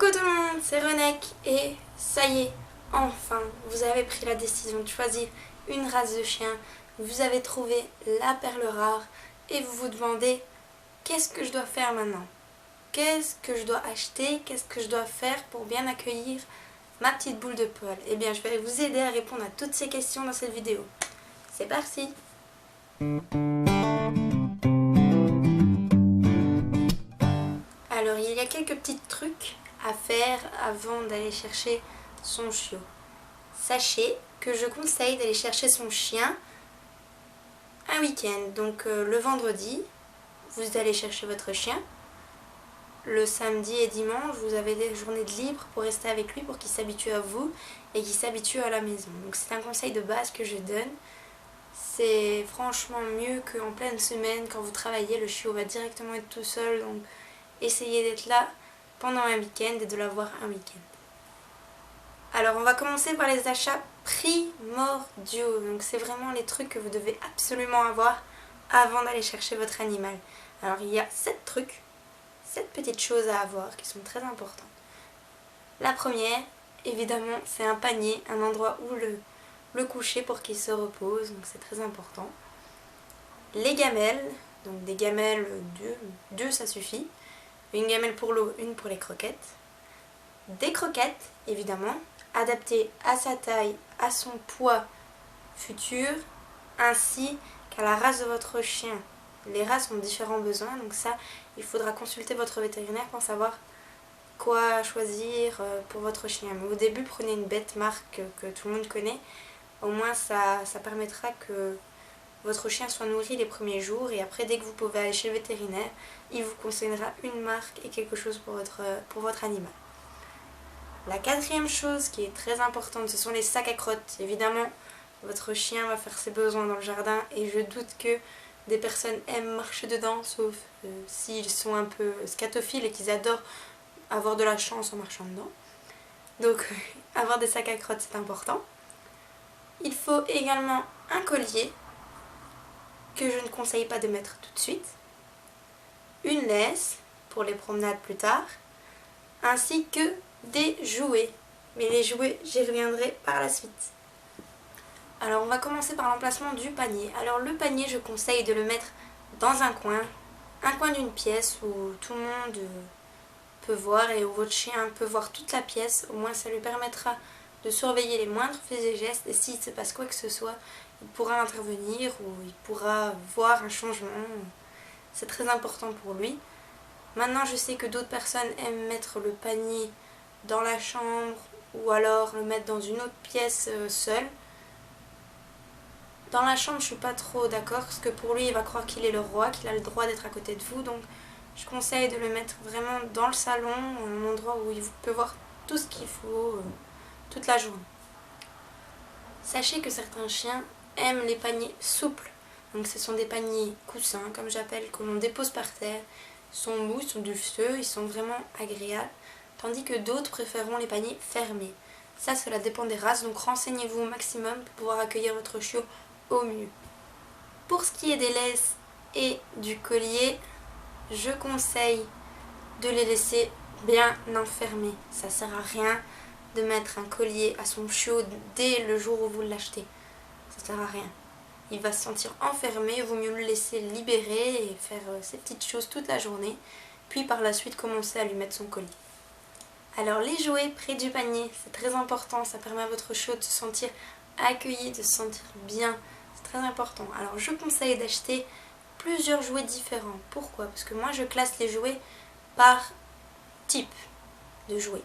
Coucou tout le monde, c'est Renek et ça y est, enfin, vous avez pris la décision de choisir une race de chien, vous avez trouvé la perle rare et vous vous demandez qu'est-ce que je dois faire maintenant? Qu'est-ce que je dois acheter? Qu'est-ce que je dois faire pour bien accueillir ma petite boule de poil? Eh bien, je vais vous aider à répondre à toutes ces questions dans cette vidéo. C'est parti! Alors, il y a quelques petits trucs à faire avant d'aller chercher son chiot. Sachez que je conseille d'aller chercher son chien un week-end. Donc le vendredi, vous allez chercher votre chien. Le samedi et dimanche, vous avez des journées de libre pour rester avec lui, pour qu'il s'habitue à vous et qu'il s'habitue à la maison. Donc c'est un conseil de base que je donne. C'est franchement mieux qu'en pleine semaine, quand vous travaillez, le chiot va directement être tout seul. Donc essayez d'être là pendant un week-end et de l'avoir un week-end. Alors on va commencer par les achats primordiaux. Donc c'est vraiment les trucs que vous devez absolument avoir avant d'aller chercher votre animal. Alors il y a 7 trucs, 7 petites choses à avoir qui sont très importantes. La première, évidemment, c'est un panier, un endroit où le coucher pour qu'il se repose, donc c'est très important. Les gamelles, donc des gamelles, deux ça suffit. Une gamelle pour l'eau, une pour les croquettes. Des croquettes, évidemment, adaptées à sa taille, à son poids futur, ainsi qu'à la race de votre chien. Les races ont différents besoins, donc ça, il faudra consulter votre vétérinaire pour savoir quoi choisir pour votre chien. Mais au début, prenez une bête marque que tout le monde connaît. Au moins, ça permettra que votre chien soit nourri les premiers jours et après, dès que vous pouvez aller chez le vétérinaire, il vous conseillera une marque et quelque chose pour votre animal. La quatrième chose qui est très importante, ce sont les sacs à crottes. Évidemment, votre chien va faire ses besoins dans le jardin et je doute que des personnes aiment marcher dedans, sauf s'ils sont un peu scatophiles et qu'ils adorent avoir de la chance en marchant dedans. Donc, avoir des sacs à crottes, c'est important. Il faut également un collier que je ne conseille pas de mettre tout de suite, une laisse pour les promenades plus tard, ainsi que des jouets. Mais les jouets, j'y reviendrai par la suite. Alors on va commencer par l'emplacement du panier. Alors le panier, je conseille de le mettre dans un coin d'une pièce où tout le monde peut voir et où votre chien peut voir toute la pièce. Au moins ça lui permettra de surveiller les moindres faits et gestes et s'il se passe quoi que ce soit, il pourra intervenir ou il pourra voir un changement. C'est très important pour lui. Maintenant, je sais que d'autres personnes aiment mettre le panier dans la chambre ou alors le mettre dans une autre pièce seule. Dans la chambre, je suis pas trop d'accord parce que pour lui, il va croire qu'il est le roi, qu'il a le droit d'être à côté de vous. Donc, je conseille de le mettre vraiment dans le salon, un endroit où il peut voir tout ce qu'il faut toute la journée. Sachez que certains chiens aiment les paniers souples. Donc ce sont des paniers coussins, comme j'appelle, que l'on dépose par terre. Ils sont mous, ils sont dufteux, ils sont vraiment agréables. Tandis que d'autres préféreront les paniers fermés. Ça, cela dépend des races, donc renseignez-vous au maximum pour pouvoir accueillir votre chiot au mieux. Pour ce qui est des laisses et du collier, je conseille de les laisser bien enfermés. Ça ne sert à rien de mettre un collier à son chiot dès le jour où vous l'achetez. Ça sert à rien. Il va se sentir enfermé, il vaut mieux le laisser libérer et faire ses petites choses toute la journée, puis par la suite commencer à lui mettre son collier. Alors les jouets près du panier, c'est très important, ça permet à votre chiot de se sentir accueilli, de se sentir bien, c'est très important. Alors je conseille d'acheter plusieurs jouets différents. Pourquoi? Parce que moi je classe les jouets par type de jouets.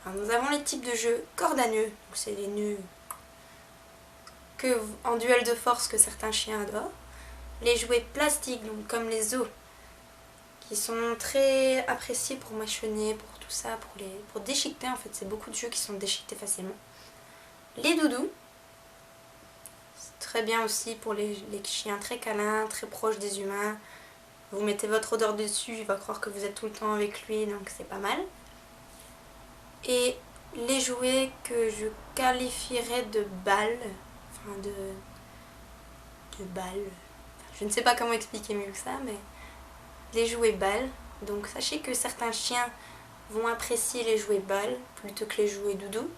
Alors, nous avons les types de jeux corde à nœuds, donc c'est les nœuds en duel de force que certains chiens adorent. Les jouets plastiques, donc comme les os, qui sont très appréciés pour mâchonner, pour tout ça, pour déchiqueter en fait. C'est beaucoup de jeux qui sont déchiquetés facilement. Les doudous, c'est très bien aussi pour les chiens très câlins, très proches des humains. Vous mettez votre odeur dessus, il va croire que vous êtes tout le temps avec lui, donc c'est pas mal. Et les jouets que je qualifierais de balles, enfin de balles, je ne sais pas comment expliquer mieux que ça, mais les jouets balles. Donc sachez que certains chiens vont apprécier les jouets balles plutôt que les jouets doudou,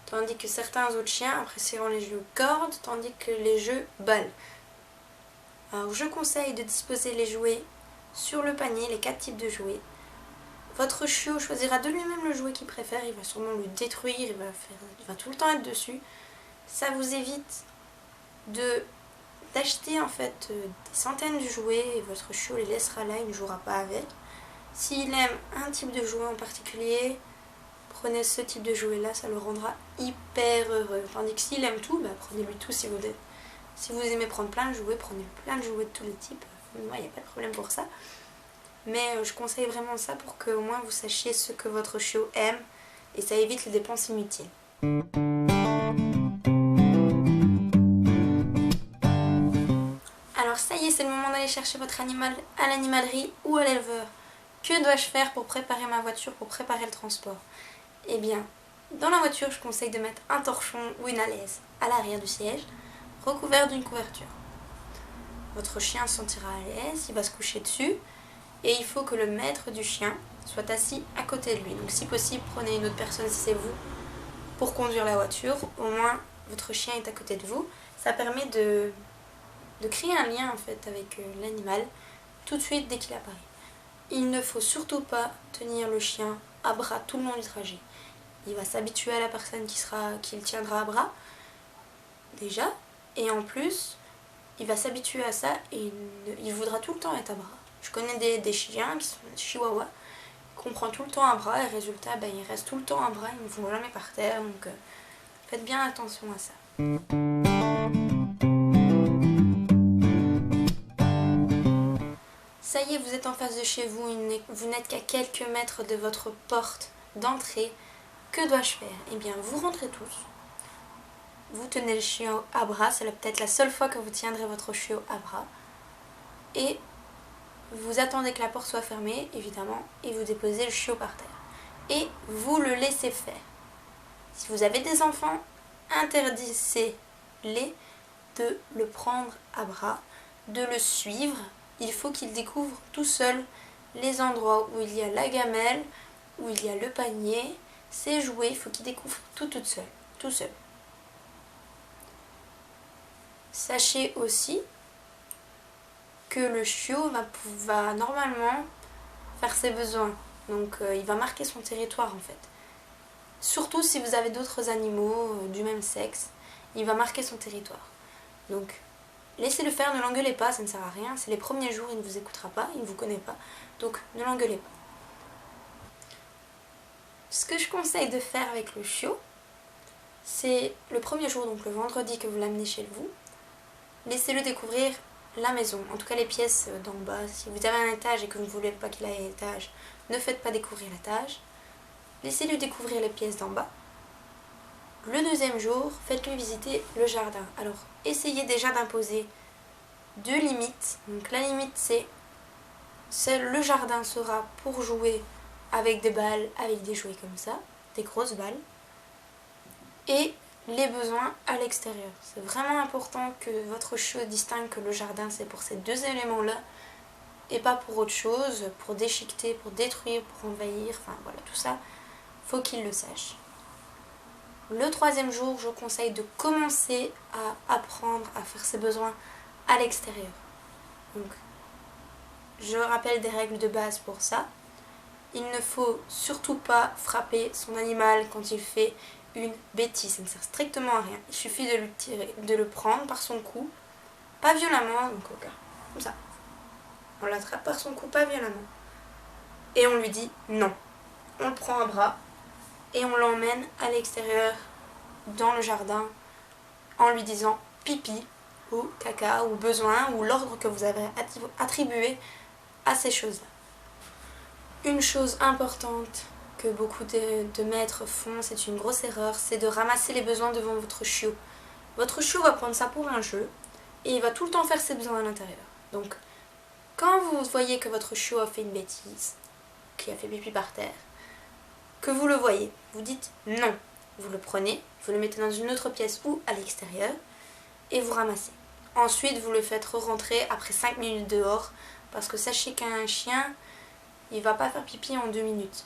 tandis que certains autres chiens apprécieront les jeux cordes tandis que les jeux balles. Alors je conseille de disposer les jouets sur le panier, les 4 types de jouets. Votre chiot choisira de lui-même le jouet qu'il préfère, il va sûrement le détruire, il va tout le temps être dessus. Ça vous évite d'acheter en fait des centaines de jouets et votre chiot les laissera là, il ne jouera pas avec. S'il aime un type de jouet en particulier, prenez ce type de jouet là, ça le rendra hyper heureux. Tandis que s'il aime tout, prenez-lui tout si vous voulez. Si vous aimez prendre plein de jouets, prenez plein de jouets de tous les types. Moi, il n'y a pas de problème pour ça. Mais je conseille vraiment ça pour que au moins vous sachiez ce que votre chiot aime et ça évite les dépenses inutiles. Alors ça y est, c'est le moment d'aller chercher votre animal à l'animalerie ou à l'éleveur. Que dois-je faire pour préparer ma voiture, pour préparer le transport? Eh bien, dans la voiture, je conseille de mettre un torchon ou une alaise à l'arrière du siège, recouvert d'une couverture. Votre chien se sentira à l'aise, il va se coucher dessus et il faut que le maître du chien soit assis à côté de lui. Donc si possible, prenez une autre personne si c'est vous pour conduire la voiture. Au moins, votre chien est à côté de vous. Ça permet de créer un lien en fait avec l'animal tout de suite dès qu'il apparaît. Il ne faut surtout pas tenir le chien à bras tout le long du trajet. Il va s'habituer à la personne qui le tiendra à bras déjà et en plus il va s'habituer à ça et il voudra tout le temps être à bras. Je connais des chiens qui sont des chihuahuas qu'on prend tout le temps à bras et résultat ils restent tout le temps à bras, ils ne vont jamais par terre, donc faites bien attention à ça. Ça y est, vous êtes en face de chez vous, vous n'êtes qu'à quelques mètres de votre porte d'entrée. Que dois-je faire? Eh bien, vous rentrez tous. Vous tenez le chiot à bras, c'est peut-être la seule fois que vous tiendrez votre chiot à bras. Et vous attendez que la porte soit fermée, évidemment, et vous déposez le chiot par terre. Et vous le laissez faire. Si vous avez des enfants, interdisez-les de le prendre à bras, de le suivre. Il faut qu'il découvre tout seul les endroits où il y a la gamelle, où il y a le panier, ses jouets, il faut qu'il découvre tout seul. Sachez aussi que le chiot va normalement faire ses besoins. Donc il va marquer son territoire en fait. Surtout si vous avez d'autres animaux du même sexe, il va marquer son territoire. Donc laissez-le faire, ne l'engueulez pas, ça ne sert à rien. C'est les premiers jours, il ne vous écoutera pas, il ne vous connaît pas. Donc ne l'engueulez pas. Ce que je conseille de faire avec le chiot, c'est le premier jour, donc le vendredi que vous l'amenez chez vous, laissez-le découvrir la maison, en tout cas les pièces d'en bas. Si vous avez un étage et que vous ne voulez pas qu'il aille à l'étage, ne faites pas découvrir l'étage. Laissez-le découvrir les pièces d'en bas. Le deuxième jour, faites-lui visiter le jardin. Alors, essayez déjà d'imposer 2 limites. Donc la limite, c'est le jardin sera pour jouer avec des balles, avec des jouets comme ça, des grosses balles. Et les besoins à l'extérieur. C'est vraiment important que votre chiot distingue que le jardin c'est pour ces 2 éléments-là et pas pour autre chose, pour déchiqueter, pour détruire, pour envahir, enfin voilà, tout ça, faut qu'il le sache. Le 3e jour, je conseille de commencer à apprendre à faire ses besoins à l'extérieur. Donc, je rappelle des règles de base pour ça. Il ne faut surtout pas frapper son animal quand il fait une bêtise, ça ne sert strictement à rien. Il suffit de le prendre par son cou, pas violemment, donc comme ça. On l'attrape par son cou, pas violemment. Et on lui dit non. On le prend à bras et on l'emmène à l'extérieur, dans le jardin, en lui disant pipi, ou caca, ou besoin, ou l'ordre que vous avez attribué à ces choses-là. Une chose importante que beaucoup de maîtres font, c'est une grosse erreur, c'est de ramasser les besoins devant votre chiot. Votre chiot va prendre ça pour un jeu et il va tout le temps faire ses besoins à l'intérieur. Donc, quand vous voyez que votre chiot a fait une bêtise, qu'il a fait pipi par terre, que vous le voyez, vous dites non. Vous le prenez, vous le mettez dans une autre pièce ou à l'extérieur et vous ramassez. Ensuite, vous le faites re-rentrer après 5 minutes dehors parce que sachez qu'un chien, il va pas faire pipi en 2 minutes.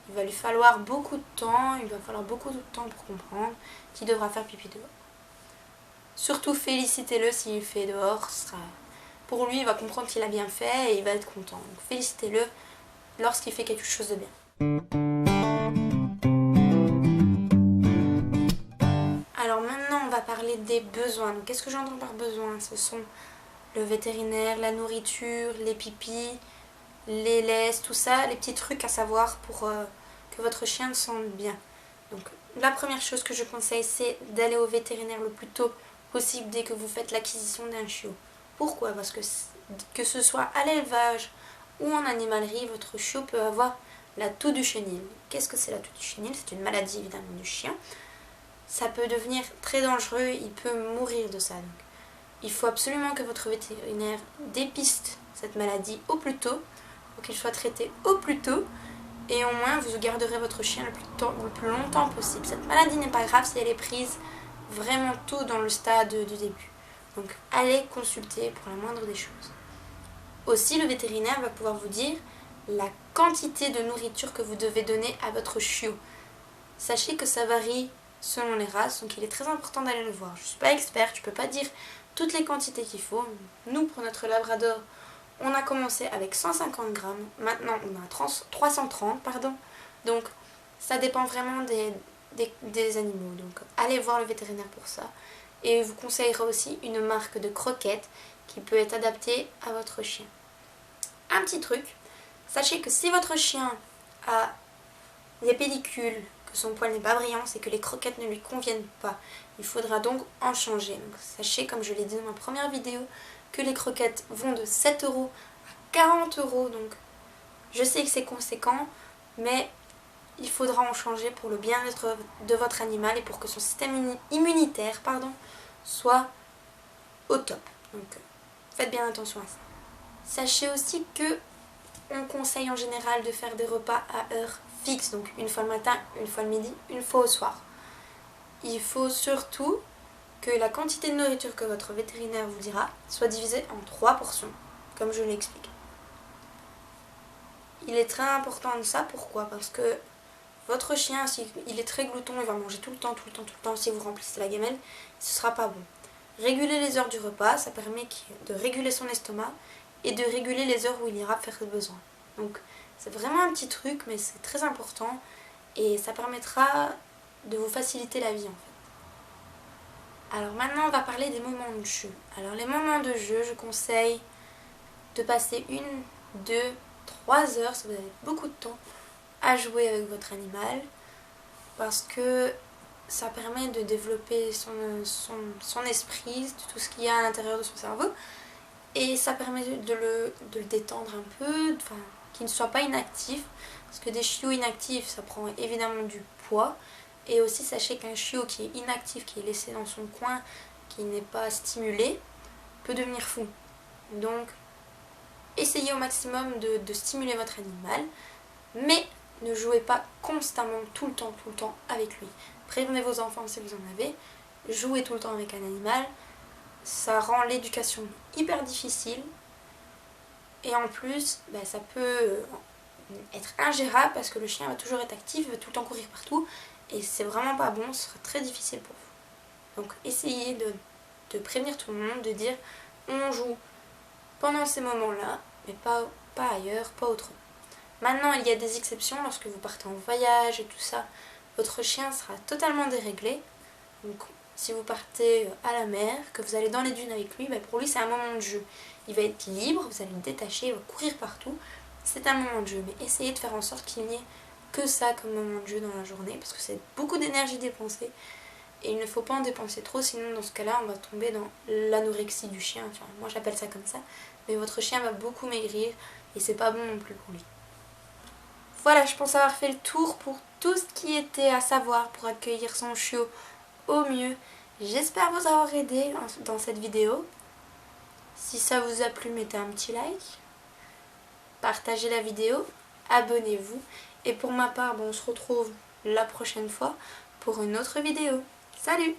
Il va lui falloir beaucoup de temps, il va falloir beaucoup de temps pour comprendre qu'il devra faire pipi dehors. Surtout félicitez-le s'il fait dehors, pour lui il va comprendre qu'il a bien fait et il va être content. Donc félicitez-le lorsqu'il fait quelque chose de bien. Alors maintenant on va parler des besoins. Donc qu'est-ce que j'entends par besoin? Ce sont le vétérinaire, la nourriture, les pipis, les laisses, tout ça, les petits trucs à savoir pour que votre chien se sente bien. Donc la première chose que je conseille, c'est d'aller au vétérinaire le plus tôt possible dès que vous faites l'acquisition d'un chiot. Pourquoi? Parce que ce soit à l'élevage ou en animalerie, votre chiot peut avoir la toux du chenil. Qu'est-ce que c'est la toux du chenil? C'est une maladie évidemment du chien. Ça peut devenir très dangereux, il peut mourir de ça. Donc, il faut absolument que votre vétérinaire dépiste cette maladie au plus tôt, pour qu'il soit traité au plus tôt, et au moins vous garderez votre chien le plus longtemps possible. Cette maladie n'est pas grave si elle est prise vraiment tôt dans le stade du début. Donc allez consulter pour la moindre des choses. Aussi le vétérinaire va pouvoir vous dire la quantité de nourriture que vous devez donner à votre chiot. Sachez que ça varie selon les races, donc il est très important d'aller le voir. Je ne suis pas experte, je ne peux pas dire toutes les quantités qu'il faut. Nous, pour notre labrador, on a commencé avec 150 grammes, maintenant on a 330, pardon. Donc ça dépend vraiment des animaux. Donc allez voir le vétérinaire pour ça. Et je vous conseillerai aussi une marque de croquettes qui peut être adaptée à votre chien. Un petit truc, sachez que si votre chien a des pellicules, que son poil n'est pas brillant, c'est que les croquettes ne lui conviennent pas. Il faudra donc en changer. Donc, sachez, comme je l'ai dit dans ma première vidéo, que les croquettes vont de 7 € à 40 €. Donc je sais que c'est conséquent, mais il faudra en changer pour le bien-être de votre animal et pour que son système immunitaire soit au top. Donc faites bien attention à ça. Sachez aussi que on conseille en général de faire des repas à heure fixe, donc une fois le matin, une fois le midi, une fois au soir. Il faut surtout que la quantité de nourriture que votre vétérinaire vous dira soit divisée en 3 portions, comme je l'explique. Il est très important de ça, pourquoi? Parce que votre chien, s'il est très glouton, il va manger tout le temps, si vous remplissez la gamelle, ce ne sera pas bon. Réguler les heures du repas, ça permet de réguler son estomac et de réguler les heures où il ira faire ses besoins. Donc c'est vraiment un petit truc, mais c'est très important et ça permettra de vous faciliter la vie en fait. Alors maintenant on va parler des moments de jeu. Alors les moments de jeu, je conseille de passer 1, 2, 3 heures, si vous avez beaucoup de temps, à jouer avec votre animal, parce que ça permet de développer son esprit, tout ce qu'il y a à l'intérieur de son cerveau, et ça permet de le détendre un peu, qu'il ne soit pas inactif, parce que des chiots inactifs, ça prend évidemment du poids, et aussi sachez qu'un chiot qui est inactif, qui est laissé dans son coin, qui n'est pas stimulé, peut devenir fou. Donc essayez au maximum de stimuler votre animal, mais ne jouez pas constamment, tout le temps avec lui. Prévenez vos enfants si vous en avez. Jouez tout le temps avec un animal, ça rend l'éducation hyper difficile. Et en plus, ça peut être ingérable parce que le chien va toujours être actif, il va tout le temps courir partout. Et c'est vraiment pas bon, ce sera très difficile pour vous. Donc essayez de prévenir tout le monde, de dire on joue pendant ces moments-là, mais pas ailleurs, pas autrement. Maintenant, il y a des exceptions lorsque vous partez en voyage et tout ça. Votre chien sera totalement déréglé. Donc, si vous partez à la mer, que vous allez dans les dunes avec lui, pour lui, c'est un moment de jeu. Il va être libre, vous allez le détacher, il va courir partout. C'est un moment de jeu, mais essayez de faire en sorte qu'il n'y ait que ça comme moment de jeu dans la journée, parce que c'est beaucoup d'énergie dépensée. Et il ne faut pas en dépenser trop, sinon dans ce cas-là, on va tomber dans l'anorexie du chien. Enfin, moi, j'appelle ça comme ça. Mais votre chien va beaucoup maigrir et c'est pas bon non plus pour lui. Voilà, je pense avoir fait le tour pour tout ce qui était à savoir pour accueillir son chiot au mieux. J'espère vous avoir aidé dans cette vidéo. Si ça vous a plu, mettez un petit like. Partagez la vidéo. Abonnez-vous. Et pour ma part, on se retrouve la prochaine fois pour une autre vidéo. Salut!